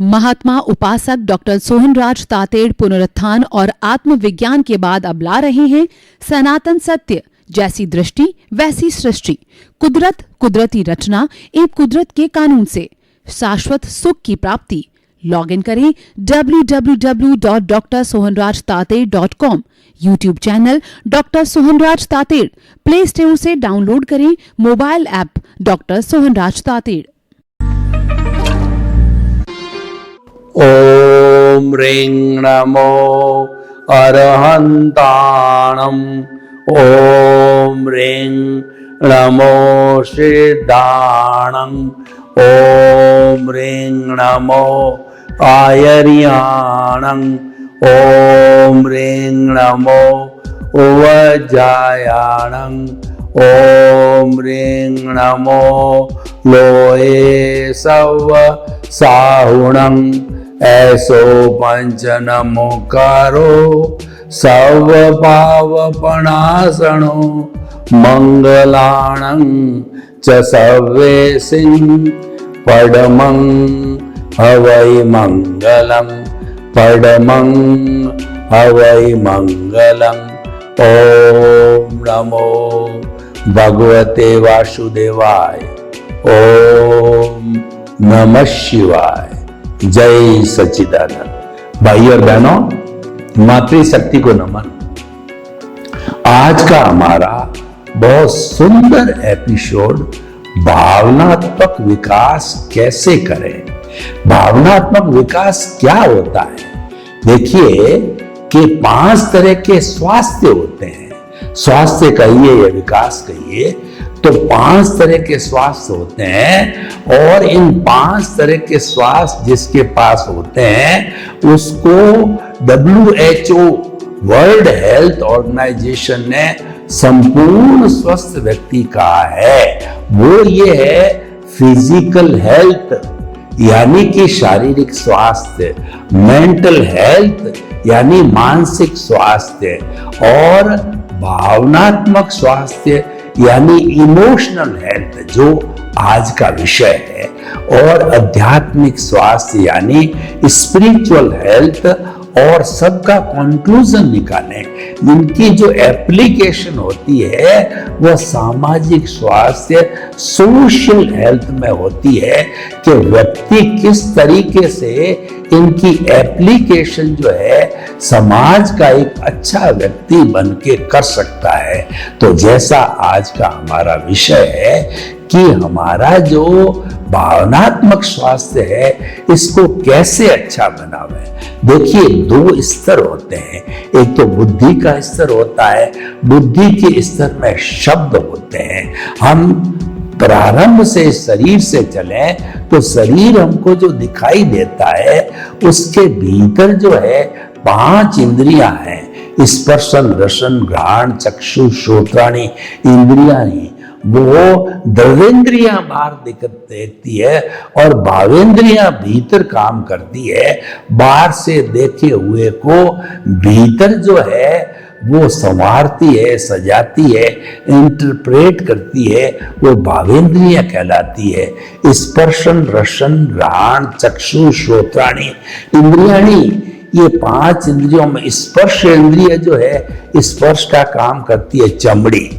महात्मा उपासक डॉक्टर सोहनराज तातेड़ पुनरुत्थान और आत्मविज्ञान के बाद अब ला रहे हैं सनातन सत्य, जैसी दृष्टि वैसी सृष्टि, कुदरत, कुदरती रचना एवं कुदरत के कानून से शाश्वत सुख की प्राप्ति। लॉग इन करें www.drsohanrajtated.com, YouTube channel doctor Sohanraj Tated, play store से डाउनलोड करें mobile app doctor Sohanraj Tated. ओम ह्रीं नमो अरहन्ताणम्, ओम ह्रीं नमो सिद्धाणम्, ओम ह्रीं नमो आयर्याणम्, ओम ह्रीं नमो उवज्जायाणम्, ओम ह्रीं नमो लोये सव साहुणम्, ऐसो पंच नमोकारो सव पावपणासनो, मंगलाणं च सव्वेसिं पडमं हवै मंगलम, पडमं हवै मंगलम। ओम नमो भगवते वासुदेवाय, ओम नमः शिवाय। जय सच्चिदानंद। भाई और बहनों, मातृशक्ति को नमन। आज का हमारा बहुत सुंदर एपिसोड भावनात्मक विकास कैसे करें। भावनात्मक विकास क्या होता है? देखिए कि 5 तरह के स्वास्थ्य होते हैं। स्वास्थ्य कहिए या विकास कहिए तो 5 तरह के स्वास्थ्य होते हैं, और इन 5 तरह के स्वास्थ्य जिसके पास होते हैं उसको WHO वर्ल्ड हेल्थ ऑर्गेनाइजेशन ने संपूर्ण स्वस्थ व्यक्ति कहा है। वो ये है फिजिकल हेल्थ यानी कि शारीरिक स्वास्थ्य, मेंटल हेल्थ यानी मानसिक स्वास्थ्य, और भावनात्मक स्वास्थ्य यानी इमोशनल हेल्थ जो आज का विषय है, और आध्यात्मिक स्वास्थ्य यानी स्पिरिचुअल हेल्थ। और सबका कंक्लूजन निकालें, जिनकी जो एप्लीकेशन होती है वह सामाजिक स्वास्थ्य, सोशल हेल्थ में होती है कि व्यक्ति किस तरीके से इनकी एप्लीकेशन जो है समाज का एक अच्छा व्यक्ति बन के कर सकता है। तो जैसा आज का हमारा विषय है कि हमारा जो भावनात्मक स्वास्थ्य है इसको कैसे अच्छा बनावे। देखिए 2 स्तर होते हैं। एक तो बुद्धि का स्तर होता है। बुद्धि के स्तर में शब्द होते हैं। हम प्रारंभ से शरीर से चलें तो शरीर हमको जो दिखाई देता है उसके भीतर जो है 5 इंद्रियां हैं। स्पर्शन, रसन, घ्राण, चक्षु, श्रोत्राणि इंद्रियां ही वो द्रवेंद्रियां बाहर देखती है और भावेंद्रियां भीतर काम करती है। बाहर से देखे हुए को भीतर जो है वो संवारती है, सजाती है, इंटरप्रेट करती है, वो भावेंद्रियां कहलाती है। स्पर्शन, रसन, घ्राण, चक्षु, श्रोत्राणि इंद्रियाणि, ये 5 इंद्रियों में स्पर्श इंद्रिय जो है स्पर्श का काम करती है चमड़ी।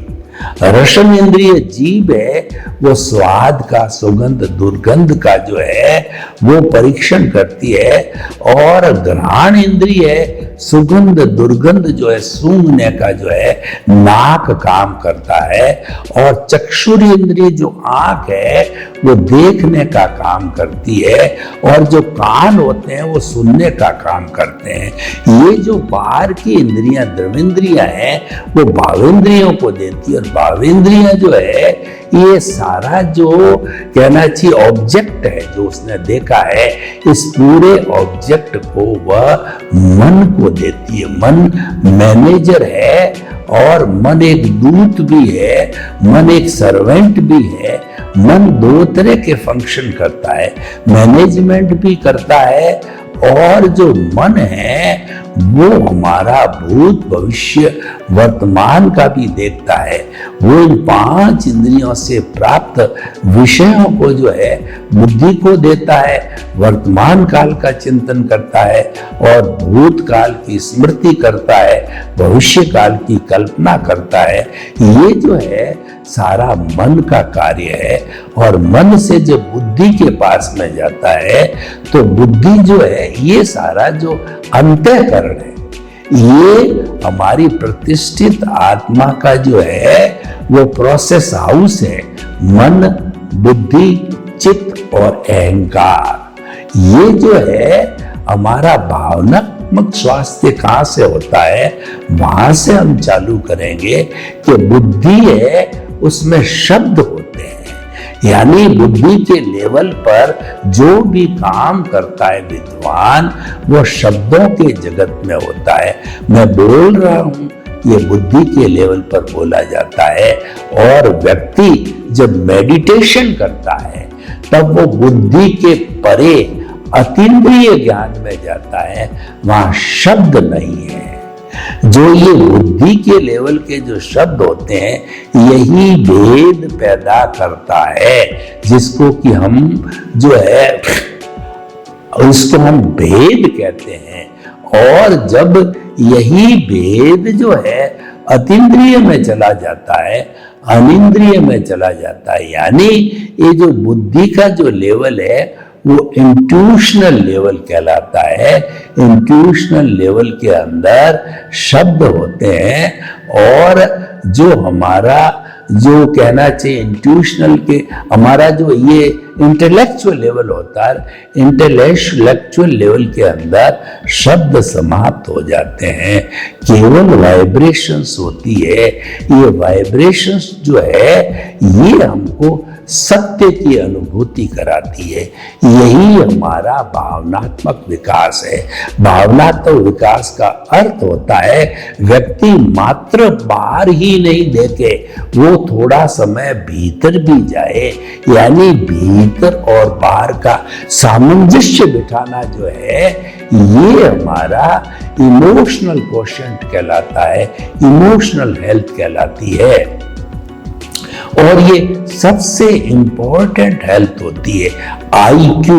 रसन इंद्रिय जीभ है, वो स्वाद का, सुगंध दुर्गंध का जो है वो परीक्षण करती है। और घ्राण इंद्रिय सुगंध दुर्गंध जो है सूंघने का जो है नाक काम करता है। और चक्षुर इंद्रिय जो आंख है वो देखने का काम करती है। और जो कान होते हैं वो सुनने का काम करते हैं। ये जो बाहर की इंद्रियां द्रवेंद्रियां हैं वो भावेंद्रियों को देती है। और भावेंद्रियां जो है ये सारा जो कहना चाहिए ऑब्जेक्ट है जो उसने देखा है, इस पूरे ऑब्जेक्ट को वह मन को देती है। मन मैनेजर है और मन एक दूत भी है, मन एक सर्वेंट भी है। मन 2 तरह के फंक्शन करता है, मैनेजमेंट भी करता है, और जो मन है वो हमारा भूत भविष्य वर्तमान का भी देखता है। वो इन 5 इंद्रियों से प्राप्त विषयों को जो है बुद्धि को देता है, वर्तमान काल का चिंतन करता है और भूतकाल की स्मृति करता है, भविष्य काल की कल्पना करता है। ये जो है सारा मन का कार्य है और मन से जब बुद्धि के पास में जाता है तो बुद्धि जो है ये सारा जो अंतःकरण है, ये हमारी प्रतिष्ठित आत्मा का जो है वो प्रोसेस हाउस है। मन, बुद्धि, चित्त और अहंकार, ये जो है हमारा भावनात्मक स्वास्थ्य कहां से होता है, वहां से हम चालू करेंगे कि बुद्धि है उसमें शब्द होते हैं। यानी बुद्धि के लेवल पर जो भी काम करता है विद्वान, वो शब्दों के जगत में होता है। मैं बोल रहा हूं, ये बुद्धि के लेवल पर बोला जाता है। और व्यक्ति जब मेडिटेशन करता है तब वो बुद्धि के परे अतीन्द्रिय ज्ञान में जाता है, वहां शब्द नहीं है। जो ये बुद्धि के लेवल के जो शब्द होते हैं, यही भेद पैदा करता है, जिसको कि हम जो है उसको हम भेद कहते हैं। और जब यही भेद जो है अतीन्द्रिय में चला जाता है, अनिंद्रिय में चला जाता है, यानी ये जो बुद्धि का जो लेवल है वो इंट्यूशनल लेवल कहलाता है। इंट्यूशनल लेवल के अंदर शब्द होते हैं और जो हमारा जो कहना चाहिए इंट्यूशनल के हमारा जो ये इंटेलेक्चुअल लेवल होता है, इंटेलेक्चुअल लेवल के अंदर शब्द समाप्त हो जाते हैं, केवल वाइब्रेशंस होती है। ये वाइब्रेशंस जो है ये हमको सत्य की अनुभूति कराती है। यही हमारा भावनात्मक विकास है। भावनात्मक विकास का अर्थ होता है व्यक्ति मात्र बाहर ही नहीं देखे, वो थोड़ा समय भीतर भी जाए, यानी भीतर और बाहर का सामंजस्य बिठाना जो है ये हमारा इमोशनल क्वोशंट कहलाता है, इमोशनल हेल्थ कहलाती है। और ये सबसे इंपॉर्टेंट हेल्थ होती है आईक्यू।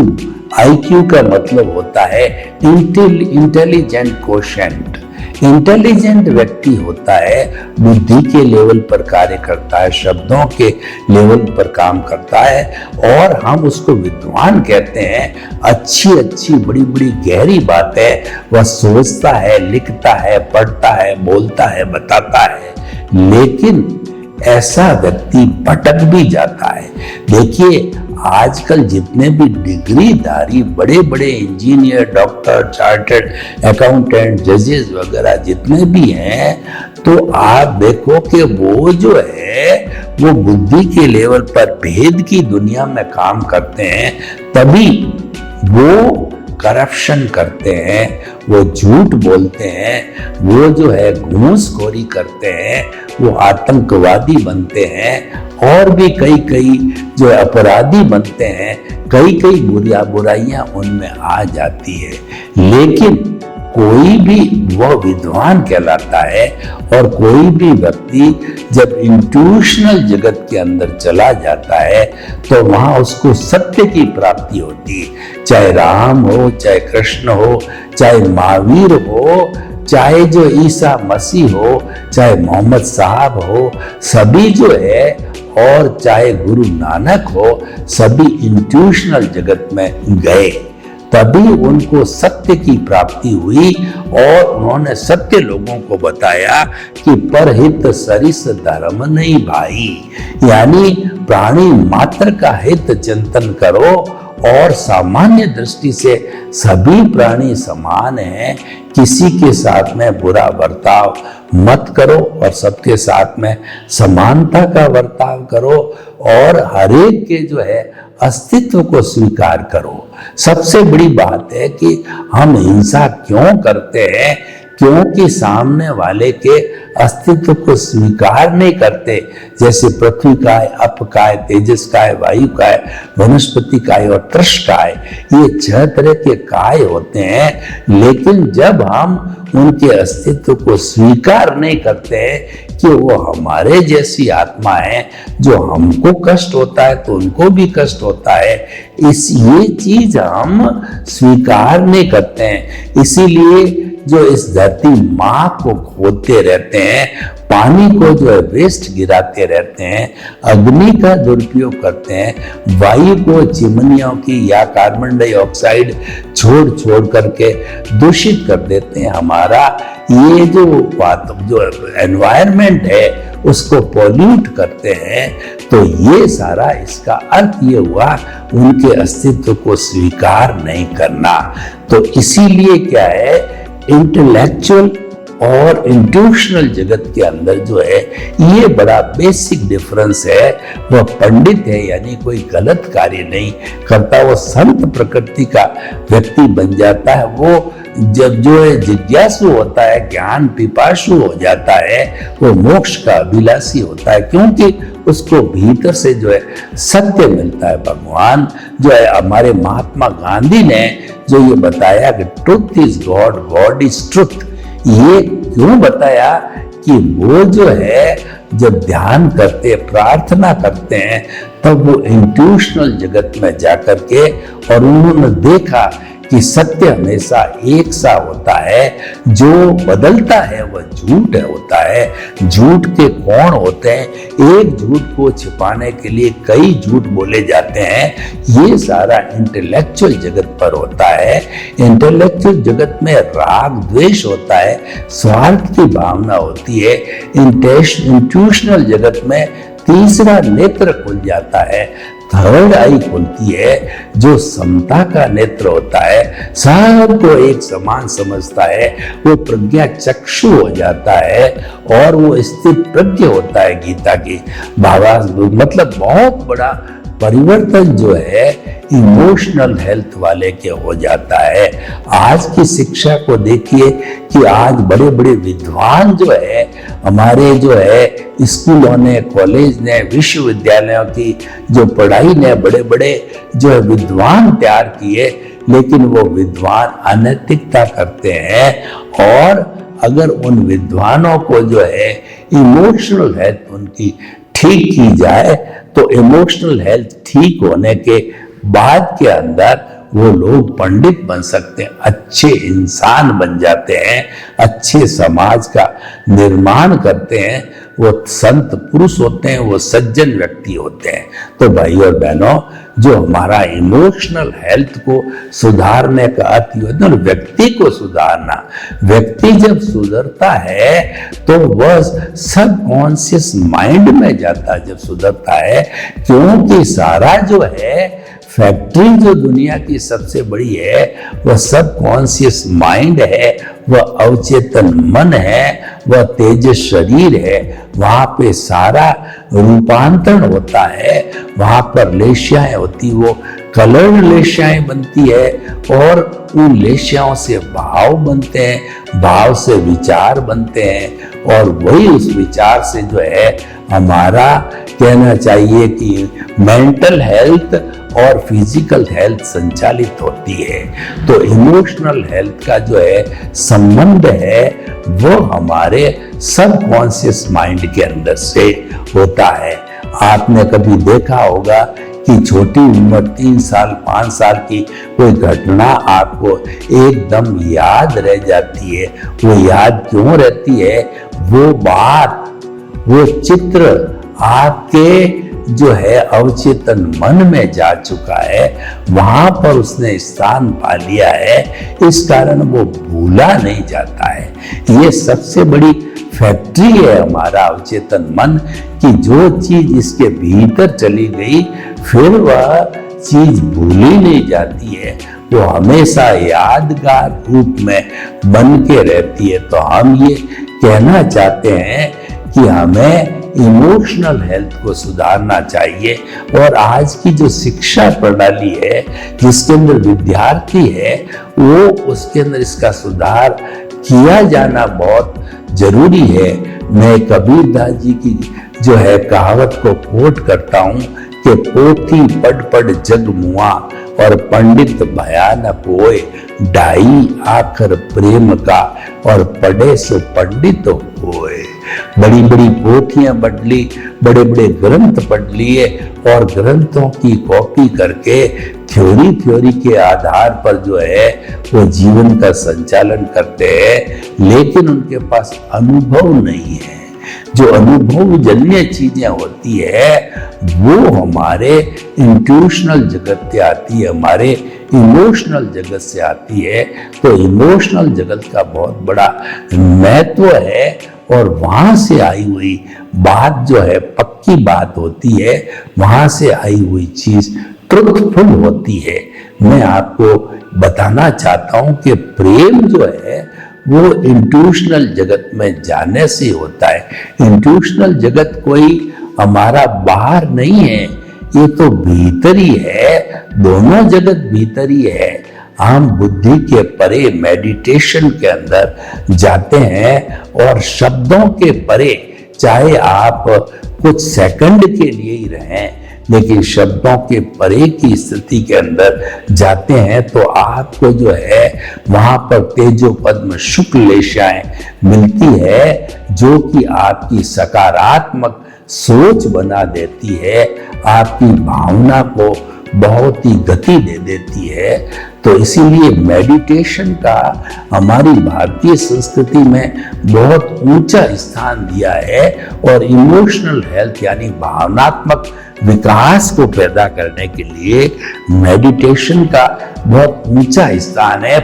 आईक्यू का मतलब होता है इंटेलिजेंट क्वोशंट। इंटेलिजेंट व्यक्ति होता है, बुद्धि के लेवल पर कार्य करता है, शब्दों के लेवल पर काम करता है और हम उसको विद्वान कहते हैं। अच्छी अच्छी बड़ी बड़ी गहरी बातें वह सोचता है, लिखता है, पढ़ता है, बोलता है, बताता है, लेकिन ऐसा व्यक्ति भटक भी जाता है। देखिए आजकल जितने भी डिग्रीधारी बड़े बड़े इंजीनियर, डॉक्टर, चार्टर्ड अकाउंटेंट, जजेस वगैरह जितने भी हैं, तो आप देखो कि वो जो है वो बुद्धि के लेवल पर भेद की दुनिया में काम करते हैं, तभी वो करप्शन करते हैं, वो झूठ बोलते हैं, वो जो है घूसखोरी करते हैं, वो आतंकवादी बनते हैं और भी कई कई जो अपराधी बनते हैं। कई कई बुराइयां उनमें आ जाती है, लेकिन कोई भी वह विद्वान कहलाता है। और कोई भी व्यक्ति जब इंट्यूशनल जगत के अंदर चला जाता है तो वहां उसको सत्य की प्राप्ति होती है। चाहे राम हो, चाहे कृष्ण हो, चाहे महावीर हो, चाहे जो ईसा मसीह हो, चाहे मोहम्मद साहब हो, सभी जो है, और चाहे गुरु नानक हो, सभी इंट्यूशनल जगत में गए, तभी उनको सत्य की प्राप्ति हुई। और उन्होंने सत्य लोगों को बताया कि परहित सरिस धर्म नहीं भाई, यानी प्राणी मात्र का हित चिंतन करो और सामान्य दृष्टि से सभी प्राणी समान हैं, किसी के साथ में बुरा बर्ताव मत करो और सबके साथ में समानता का बर्ताव करो और हरेक के जो है अस्तित्व को स्वीकार करो। सबसे बड़ी बात है कि हम हिंसा क्यों करते हैं, क्योंकि सामने वाले के अस्तित्व को स्वीकार नहीं करते। जैसे पृथ्वी काय, अप काय, तेजस काय, वायु काय, वनस्पति काय और त्रष काय, ये 6 तरह के काय होते हैं। लेकिन जब हम उनके अस्तित्व को स्वीकार नहीं करते कि वो हमारे जैसी आत्मा है, जो हमको कष्ट होता है तो उनको भी कष्ट होता है, ये चीज हम स्वीकार नहीं करते हैं। इसीलिए जो इस धरती माँ को खोदते रहते हैं, पानी को जो है वेस्ट गिराते रहते हैं, अग्नि का दुरुपयोग करते हैं, वायु को चिमनियों की या कार्बन डाइऑक्साइड छोड़ छोड़ करके दूषित कर देते हैं। हमारा ये जो एनवायरनमेंट है उसको पॉल्यूट करते हैं। तो ये सारा इसका अर्थ ये हुआ उनके अस्तित्व को स्वीकार नहीं करना। तो इसीलिए क्या है, इंटेलेक्चुअल और इंट्यूशनल जगत के अंदर जो है ये बड़ा बेसिक डिफरेंस है। वह पंडित है यानी कोई गलत कार्य नहीं करता, वो संत प्रकृति का व्यक्ति बन जाता है। वो जब जो है जिज्ञासु होता है, ज्ञान पिपासु हो जाता है, वो मोक्ष का अभिलाषी होता है, क्योंकि उसको भीतर से जो है सत्य मिलता है। भगवान जो है, हमारे महात्मा गांधी ने जो ये बताया कि truth is God, God is truth, ये क्यों बताया कि वो जो है जब ध्यान करते, प्रार्थना करते हैं, तब वो इंट्यूशनल जगत में जाकर के और उन्होंने देखा कि सत्य हमेशा एक सा होता है, जो बदलता है वह झूठ होता है। झूठ के कौन होते हैं, एक झूठ को छिपाने के लिए कई झूठ बोले जाते हैं। ये सारा इंटेलेक्चुअल जगत पर होता है। इंटेलेक्चुअल जगत में राग द्वेष होता है, स्वार्थ की भावना होती है। इंट्यूशनल जगत में तीसरा नेत्र खुल जाता है, थर्ड आई खुलती है, जो समता का नेत्र होता है, सबको एक समान समझता है, वो प्रज्ञा चक्षु हो जाता है और वो स्थित प्रज्ञ होता है। गीता की भावार्थ मतलब बहुत बड़ा परिवर्तन जो है इमोशनल हेल्थ वाले के हो जाता है। आज की शिक्षा को देखिए कि आज बड़े बड़े विद्वान जो है हमारे जो है स्कूलों ने, कॉलेज ने, विश्वविद्यालयों की जो पढ़ाई ने बड़े बड़े जो है विद्वान तैयार किए, लेकिन वो विद्वान अनैतिकता करते हैं। और अगर उन विद्वानों को जो है इमोशनल हेल्थ उनकी ठीक की जाए तो इमोशनल हेल्थ ठीक होने के बाद के अंदर वो लोग पंडित बन सकते हैं, अच्छे इंसान बन जाते हैं, अच्छे समाज का निर्माण करते हैं, वो संत पुरुष होते हैं, वो सज्जन व्यक्ति होते हैं। तो भाई और बहनों, जो हमारा इमोशनल हेल्थ को सुधारने का अर्थ होता है व्यक्ति को सुधारना। व्यक्ति जब सुधरता है तो वह सब कॉन्शियस माइंड में जाता है जब सुधरता है, क्योंकि सारा जो है फैक्ट्री जो दुनिया की सबसे बड़ी है वह सब कॉन्शियस माइंड है, वह अवचेतन मन है, वह तेजस शरीर है। वहां पे सारा रूपांतरण होता है, वहां पर लेशियाएं होती, वो कलर्ड लेशियाएं बनती है और उन लेशियाओं से भाव बनते हैं, भाव से विचार बनते हैं और वही उस विचार से जो है हमारा कहना चाहिए कि मेंटल हेल्थ और फिजिकल हेल्थ संचालित होती है। तो इमोशनल हेल्थ का जो है संबंध है वो हमारे सबकॉन्शियस माइंड के अंदर से होता है। आपने कभी देखा होगा कि छोटी उम्र 3 साल 5 साल की कोई घटना आपको एकदम याद रह जाती है। वो याद क्यों रहती है? वो बात, वो चित्र आपके जो है अवचेतन मन में जा चुका है, वहां पर उसने स्थान पा लिया है, इस कारण वो भूला नहीं जाता है। ये सबसे बड़ी फैक्ट्री है हमारा अवचेतन मन कि जो चीज इसके भीतर चली गई फिर वह चीज भूली नहीं जाती है, वो हमेशा यादगार रूप में बन के रहती है। तो हम ये कहना चाहते हैं कि हमें इमोशनल हेल्थ को सुधारना चाहिए और आज की जो शिक्षा प्रणाली है जिसके अंदर विद्यार्थी है वो उसके अंदर इसका सुधार किया जाना बहुत जरूरी है। मैं कबीरदास जी की जो है कहावत को कोट करता हूं कि पोथी पढ़ पढ़ जग मुआ और पंडित भया न कोय, ढाई आखर प्रेम का और पढ़े सो पंडित होए। बड़ी बड़ी पोथियां पढ़ ली, बड़े बड़े ग्रंथ पढ़ लिए और ग्रंथों की कॉपी करके थ्योरी के आधार पर जो है वो जीवन का संचालन करते हैं, लेकिन उनके पास अनुभव नहीं है। जो अनुभव जन्य चीजें होती है वो हमारे इंट्यूशनल जगत से आती है, हमारे इमोशनल जगत से आती है। तो इमोशनल जगत का बहुत बड़ा महत्व है और वहां से आई हुई बात जो है पक्की बात होती है, वहां से आई हुई चीज ट्रुथफुल होती है। मैं आपको बताना चाहता हूं कि प्रेम जो है वो इंट्यूशनल जगत में जाने से होता है। इंट्यूशनल जगत कोई हमारा बाहर नहीं है, ये तो भीतर ही है, दोनों जगत भीतर ही है। हम बुद्धि के परे मेडिटेशन के अंदर जाते हैं और शब्दों के परे, चाहे आप कुछ सेकंड के लिए ही रहें, लेकिन शब्दों के परे की स्थिति के अंदर जाते हैं तो आपको जो है वहां पर तेजो पद्म शुक्ल लेशाएं मिलती है, जो कि आपकी सकारात्मक सोच बना देती है, आपकी भावना को बहुत ही गति दे देती है। तो इसीलिए मेडिटेशन का हमारी भारतीय संस्कृति में बहुत ऊंचा स्थान दिया है और इमोशनल हेल्थ यानी भावनात्मक विकास को पैदा करने के लिए मेडिटेशन का बहुत ऊंचा स्थान है।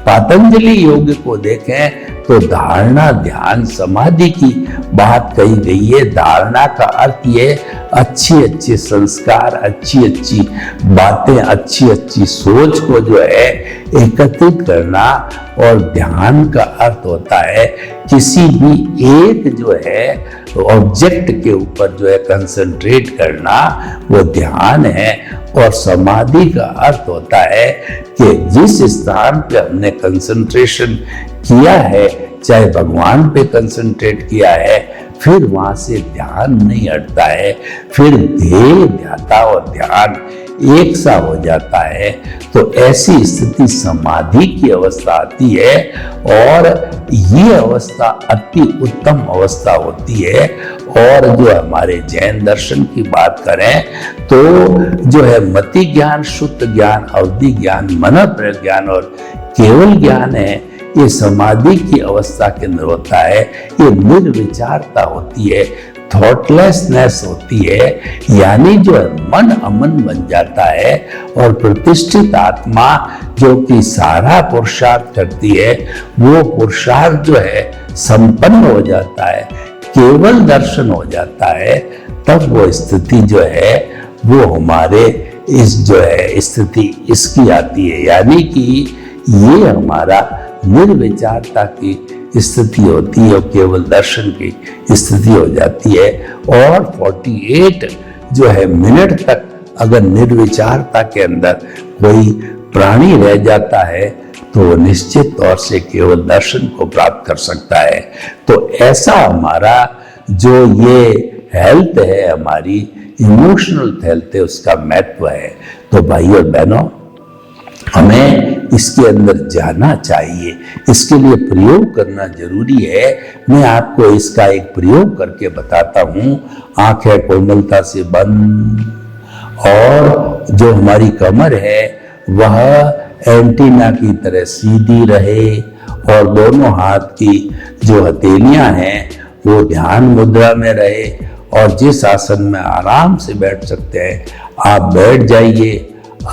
पतंजलि योग को देखें तो धारणा ध्यान समाधि की बात कही गई है। धारणा का अर्थ ये अच्छी अच्छी संस्कार, अच्छी अच्छी बातें, अच्छी अच्छी सोच को जो है एकत्रित करना, और ध्यान का अर्थ होता है किसी भी एक जो है ऑब्जेक्ट के ऊपर जो है कंसंट्रेट करना, वो ध्यान है। और समाधि का अर्थ होता है कि जिस स्थान पे हमने कंसंट्रेशन किया है, चाहे भगवान पे कंसंट्रेट किया है, फिर वहां से ध्यान नहीं हटता है, फिर ध्येय ध्याता और ध्यान एक सा हो जाता है। तो ऐसी स्थिति समाधि की अवस्था आती है और ये अवस्था अति उत्तम अवस्था होती है। और जो हमारे जैन दर्शन की बात करें तो जो है मति ज्ञान, शुद्ध ज्ञान, अवधि ज्ञान, मन प्रज्ञान और केवल ज्ञान है, ये समाधि की अवस्था के अंदर होता है। ये निर्विचारता होती है, थॉटलेसनेस होती है, यानी जो है मन अमन बन जाता है और प्रतिष्ठित आत्मा जो कि सारा पुरुषार्थ करती है, वो पुरुषार्थ जो है संपन्न हो जाता है, केवल दर्शन हो जाता है। तब वो स्थिति जो है वो हमारे इस जो है स्थिति इसकी आती है, यानी कि ये हमारा निर्विचारता की स्थिति होती है और केवल दर्शन की स्थिति हो जाती है। और 48 जो है मिनट तक अगर निर्विचारता के अंदर कोई प्राणी रह जाता है तो निश्चित तौर से केवल दर्शन को प्राप्त कर सकता है। तो ऐसा हमारा जो ये हेल्थ है, हमारी इमोशनल हेल्थ है, उसका महत्व है। तो भाई और बहनों, हमें इसके अंदर जाना चाहिए, इसके लिए प्रयोग करना जरूरी है। मैं आपको इसका एक प्रयोग करके बताता हूं। आंखें कोमलता से बंद, और जो हमारी कमर है वह एंटीना की तरह सीधी रहे, और दोनों हाथ की जो हथेलियां हैं वो ध्यान मुद्रा में रहे, और जिस आसन में आराम से बैठ सकते हैं आप बैठ जाइए।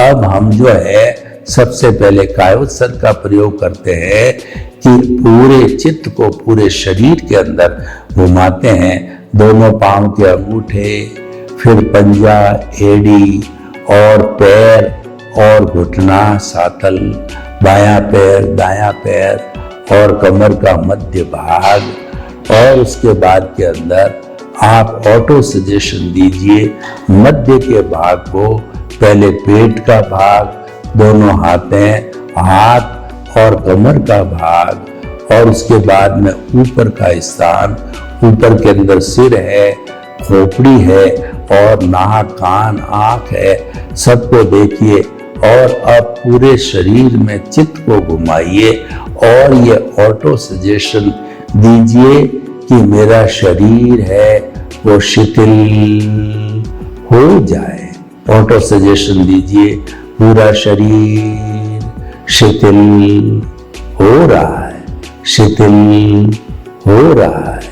अब हम जो है सबसे पहले कायोत्सर्ग का प्रयोग करते हैं कि पूरे चित्त को पूरे शरीर के अंदर घुमाते हैं। दोनों पांव के अंगूठे, फिर पंजा, एड़ी और पैर और घुटना, सातल, बायां पैर, दायां पैर और कमर का मध्य भाग। और उसके बाद के अंदर आप ऑटो सजेशन दीजिए मध्य के भाग को, पहले पेट का भाग, दोनों हाथें, हाथ और कमर का भाग, और उसके बाद में ऊपर का स्थान, ऊपर के अंदर सिर है, खोपड़ी है और नाक, कान, आंख है, सबको देखिए और अब पूरे शरीर में चित्त को घुमाइए और ये ऑटो सजेशन दीजिए कि मेरा शरीर है वो शिथिल हो जाए। ऑटो सजेशन दीजिए, पूरा शरीर शिथिल हो रहा है, शिथिल हो रहा है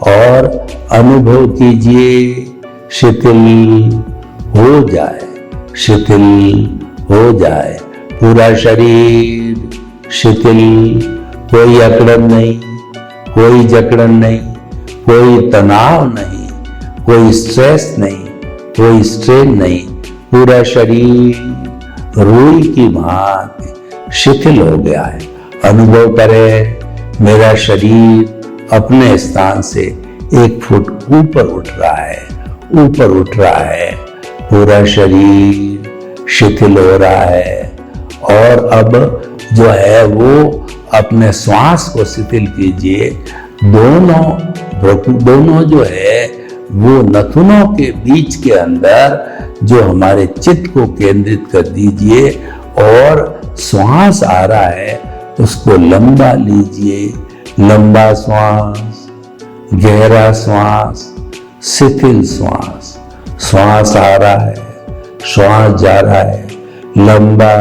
और अनुभव कीजिए शिथिल हो जाए, शिथिल हो जाए पूरा शरीर शिथिल। कोई अकड़न नहीं, कोई जकड़न नहीं, कोई तनाव नहीं, कोई स्ट्रेस नहीं, कोई स्ट्रेन नहीं, पूरा शरीर रुई की भांति शिथिल हो गया है। अनुभव करें मेरा शरीर अपने स्थान से 1 फुट ऊपर उठ रहा है, ऊपर उठ रहा है, पूरा शरीर शिथिल हो रहा है। और अब जो है वो अपने श्वास को शिथिल कीजिए, दोनों जो है वो नथुनों के बीच के अंदर जो हमारे चित्त को केंद्रित कर दीजिए और श्वास आ रहा है उसको लंबा लीजिए, लंबा श्वास, गहरा श्वास, शिथिल श्वास, श्वास आ रहा है, श्वास जा रहा है, लंबा,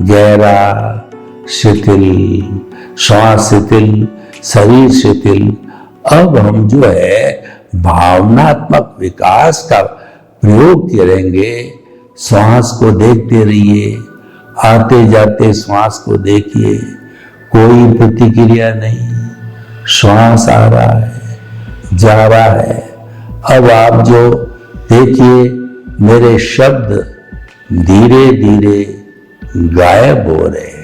गहरा, शिथिल, श्वास शिथिल, शरीर शिथिल। अब हम जो है भावनात्मक विकास का प्रयोग करेंगे। श्वास को देखते रहिए, आते जाते श्वास को देखिए, कोई प्रतिक्रिया नहीं, श्वास आ रहा है, जा रहा है। अब आप जो देखिए मेरे शब्द धीरे धीरे गायब हो रहे हैं।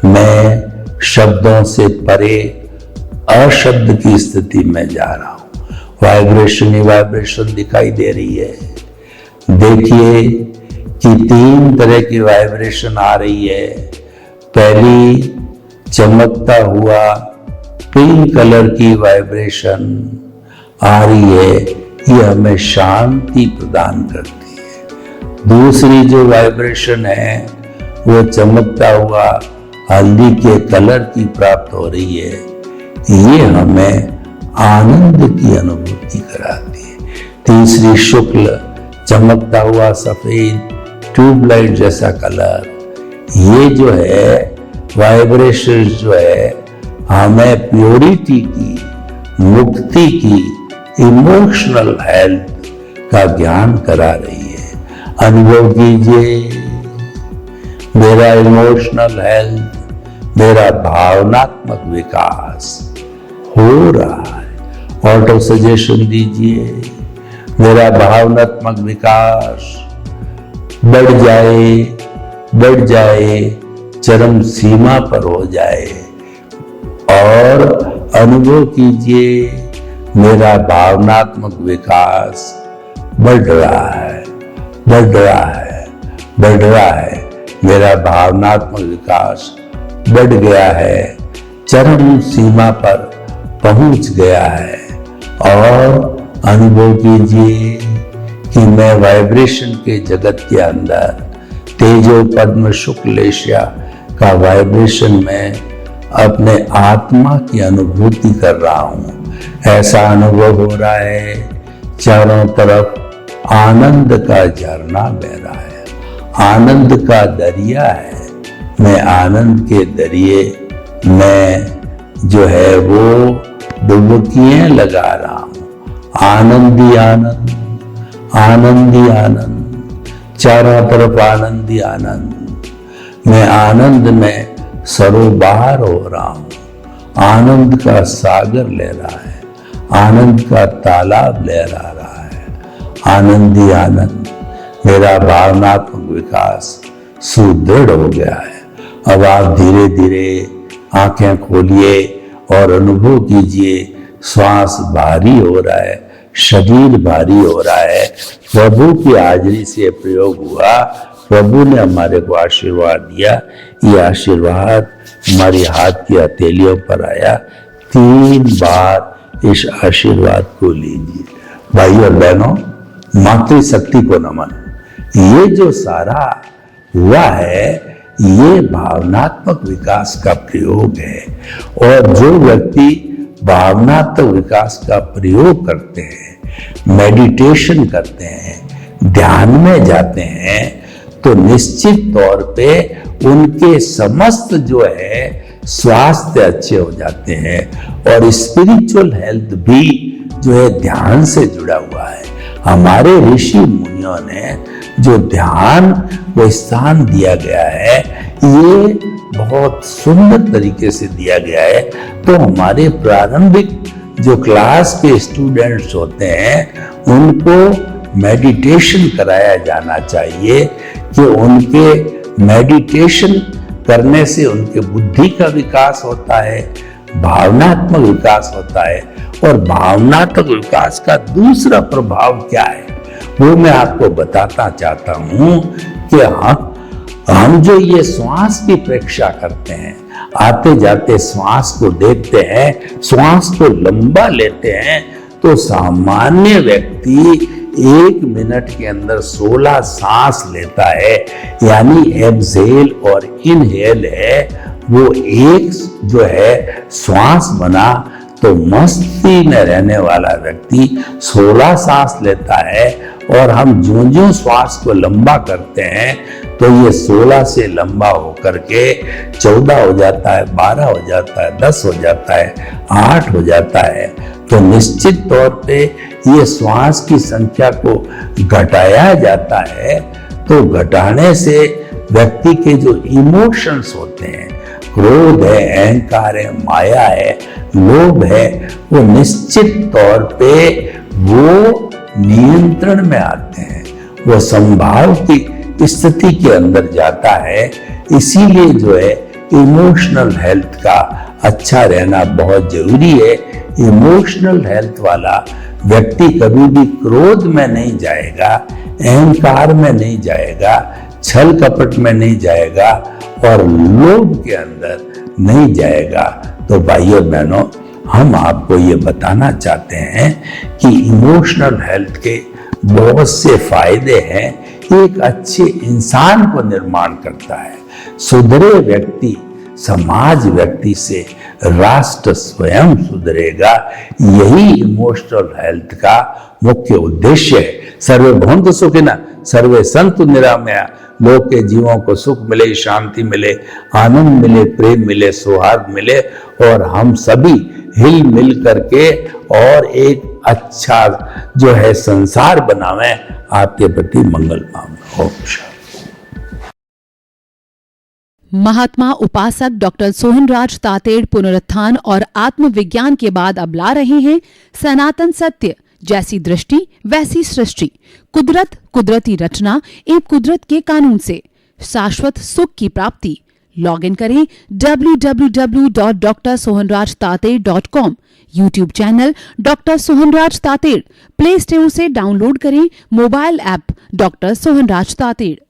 मैं शब्दों से परे अशब्द की स्थिति में जा रहा हूं। वाइब्रेशन ही वाइब्रेशन दिखाई दे रही है। देखिए कि 3 तरह की वाइब्रेशन आ रही है। पहली चमकता हुआ पिंक कलर की वाइब्रेशन आ रही है, ये हमें शांति प्रदान करती है। दूसरी जो वाइब्रेशन है वो चमकता हुआ हल्दी के कलर की प्राप्त हो रही है, ये हमें आनंद की अनुभूति कराती है। तीसरी शुक्ल चमकता हुआ सफेद ट्यूबलाइट जैसा कलर, ये जो है वाइब्रेशन जो है हमें प्योरिटी की, मुक्ति की, इमोशनल हेल्थ का ज्ञान करा रही है। अनुभव कीजिए मेरा इमोशनल हेल्थ, मेरा भावनात्मक विकास हो रहा है। ऑटो सजेशन दीजिए मेरा भावनात्मक विकास बढ़ जाए, चरम सीमा पर हो जाए और अनुभव कीजिए मेरा भावनात्मक विकास बढ़ रहा है, बढ़ रहा है, बढ़ रहा है। मेरा भावनात्मक विकास बढ़ गया है, चरम सीमा पर पहुंच गया है। और अनुभव कीजिए कि मैं वाइब्रेशन के जगत के अंदर तेजो पद्म शुक्ल एशिया का वाइब्रेशन में अपने आत्मा की अनुभूति कर रहा हूं। ऐसा अनुभव हो रहा है चारों तरफ आनंद का झरना बह रहा है, आनंद का दरिया है। मैं आनंद के दरिए में जो है वो डुबकियां लगा रहा हूं। आनंदी आनंद, आनंदी आनंद, चारों तरफ आनंदी आनंद। मैं आनंद में सरोबार हो रहा हूं। आनंद का सागर लहरा है, आनंद का तालाब लहरा रहा है। आनंदी आनंद, मेरा भावनात्मक विकास सुदृढ़ हो गया है। अब आप धीरे धीरे आंखें खोलिए और अनुभव कीजिए श्वास भारी हो रहा है, शरीर भारी हो रहा है। प्रभु की हाजिरी से प्रयोग हुआ, प्रभु ने हमारे को आशीर्वाद दिया। ये आशीर्वाद हमारी हाथ की हथेलियों पर आया, 3 बार इस आशीर्वाद को लीजिए। भाइयों और बहनों, मातृशक्ति को नमन। ये जो सारा हुआ है, ये भावनात्मक विकास का प्रयोग है। और जो व्यक्ति भावनात्मक विकास का प्रयोग करते हैं, मेडिटेशन करते हैं, ध्यान में जाते हैं, तो निश्चित तौर पे उनके समस्त जो है स्वास्थ्य अच्छे हो जाते हैं। और स्पिरिचुअल हेल्थ भी जो है ध्यान से जुड़ा हुआ है। हमारे ऋषि मुनियों ने जो ध्यान को स्थान दिया गया है, ये बहुत सुंदर तरीके से दिया गया है। तो हमारे प्रारंभिक जो क्लास के स्टूडेंट्स होते हैं, उनको मेडिटेशन कराया जाना चाहिए कि उनके मेडिटेशन करने से उनके बुद्धि का विकास होता है, भावनात्मक विकास होता है। और भावनात्मक विकास का दूसरा प्रभाव क्या है, वो मैं आपको बताना चाहता हूं कि हम जो ये श्वास की परीक्षा करते हैं, आते जाते श्वास को देखते हैं, श्वास को लंबा लेते हैं, तो सामान्य व्यक्ति 1 मिनट के अंदर 16 सांस लेता है। यानी एक्सहेल और इनहेल है, वो एक जो है श्वास बना। तो मस्ती में रहने वाला व्यक्ति 16 सांस लेता है। और हम ज्यों-ज्यों श्वास को लंबा करते हैं, तो ये 16 से लंबा होकर के 14 हो जाता है, 12 हो जाता है, 10 हो जाता है, 8 हो जाता है। तो निश्चित तौर पे ये श्वास की संख्या को घटाया जाता है। तो घटाने से व्यक्ति के जो इमोशंस होते हैं, क्रोध है, अहंकार है, माया है, लोभ है, वो निश्चित तौर पे वो नियंत्रण में आते हैं, वो संभाव की स्थिति के अंदर जाता है। इसीलिए जो है इमोशनल हेल्थ का अच्छा रहना बहुत जरूरी है। इमोशनल हेल्थ वाला व्यक्ति कभी भी क्रोध में नहीं जाएगा, अहंकार में नहीं जाएगा, छल कपट में नहीं जाएगा और लोभ के अंदर नहीं जाएगा। तो भाइयों बहनों, हम आपको ये बताना चाहते हैं कि इमोशनल हेल्थ के बहुत से फायदे हैं। एक अच्छे इंसान को निर्माण करता है। सुधरे व्यक्ति समाज व्यक्ति से राष्ट्र स्वयं सुधरेगा। यही इमोशनल हेल्थ का मुख्य उद्देश्य है। सर्वे भवन्तु सुखिनः, सर्वे सन्तु निरामया। लोग के जीवों को सुख मिले, शांति मिले, आनंद मिले, प्रेम मिले, सौहार्द मिले और हम सभी हिल मिल करके और एक अच्छा जो है संसार बनावे। आपके प्रति मंगल कामना। ओम शांति। महात्मा उपासक डॉक्टर सोहनराज तातेड़ पुनरुत्थान और आत्मविज्ञान के बाद अब ला रहे हैं सनातन सत्य, जैसी दृष्टि वैसी सृष्टि, कुदरत, कुदरती रचना एवं कुदरत के कानून से शाश्वत सुख की प्राप्ति। लॉग इन करें www.drsohanrajtated.com। YouTube channel doctor Sohanraj Tated, play store से डाउनलोड करें mobile app doctor Sohanraj Tated.